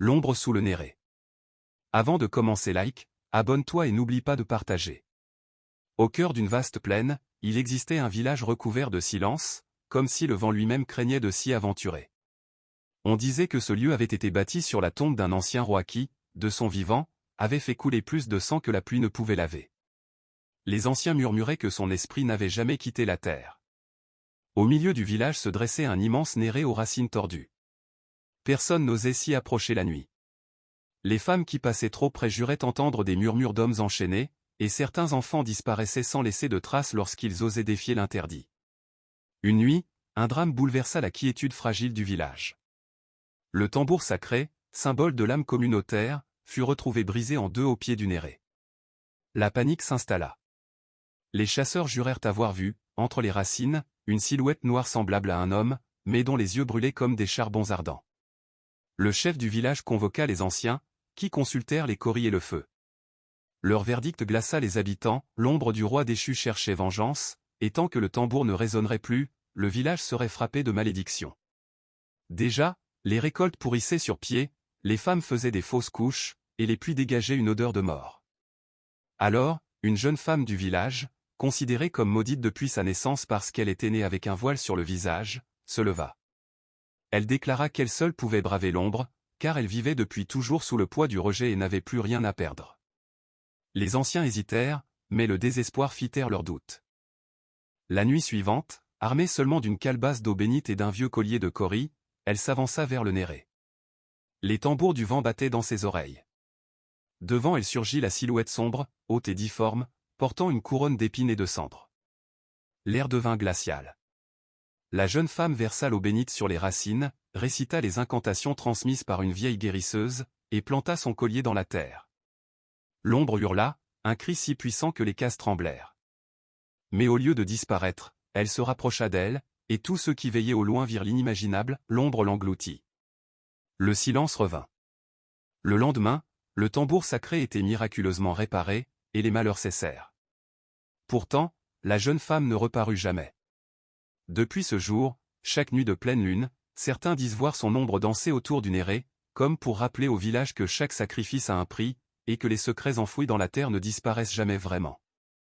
L'ombre sous le Néré. Avant de commencer, like, abonne-toi et n'oublie pas de partager. Au cœur d'une vaste plaine, il existait un village recouvert de silence, comme si le vent lui-même craignait de s'y aventurer. On disait que ce lieu avait été bâti sur la tombe d'un ancien roi qui, de son vivant, avait fait couler plus de sang que la pluie ne pouvait laver. Les anciens murmuraient que son esprit n'avait jamais quitté la terre. Au milieu du village se dressait un immense Néré aux racines tordues. Personne n'osait s'y approcher la nuit. Les femmes qui passaient trop près juraient entendre des murmures d'hommes enchaînés, et certains enfants disparaissaient sans laisser de traces lorsqu'ils osaient défier l'interdit. Une nuit, un drame bouleversa la quiétude fragile du village. Le tambour sacré, symbole de l'âme communautaire, fut retrouvé brisé en deux au pied du Néré. La panique s'installa. Les chasseurs jurèrent avoir vu, entre les racines, une silhouette noire semblable à un homme, mais dont les yeux brûlaient comme des charbons ardents. Le chef du village convoqua les anciens, qui consultèrent les coris et le feu. Leur verdict glaça les habitants, l'ombre du roi déchu cherchait vengeance, et tant que le tambour ne résonnerait plus, le village serait frappé de malédiction. Déjà, les récoltes pourrissaient sur pied, les femmes faisaient des fausses couches, et les puits dégageaient une odeur de mort. Alors, une jeune femme du village, considérée comme maudite depuis sa naissance parce qu'elle était née avec un voile sur le visage, se leva. Elle déclara qu'elle seule pouvait braver l'ombre, car elle vivait depuis toujours sous le poids du rejet et n'avait plus rien à perdre. Les anciens hésitèrent, mais le désespoir fit taire leurs doutes. La nuit suivante, armée seulement d'une calebasse d'eau bénite et d'un vieux collier de cori, elle s'avança vers le Néré. Les tambours du vent battaient dans ses oreilles. Devant elle surgit la silhouette sombre, haute et difforme, portant une couronne d'épines et de cendres. L'air devint glacial. La jeune femme versa l'eau bénite sur les racines, récita les incantations transmises par une vieille guérisseuse, et planta son collier dans la terre. L'ombre hurla, un cri si puissant que les cases tremblèrent. Mais au lieu de disparaître, elle se rapprocha d'elle, et tous ceux qui veillaient au loin virent l'inimaginable, l'ombre l'engloutit. Le silence revint. Le lendemain, le tambour sacré était miraculeusement réparé, et les malheurs cessèrent. Pourtant, la jeune femme ne reparut jamais. Depuis ce jour, chaque nuit de pleine lune, certains disent voir son ombre danser autour du Néré, comme pour rappeler au village que chaque sacrifice a un prix, et que les secrets enfouis dans la terre ne disparaissent jamais vraiment.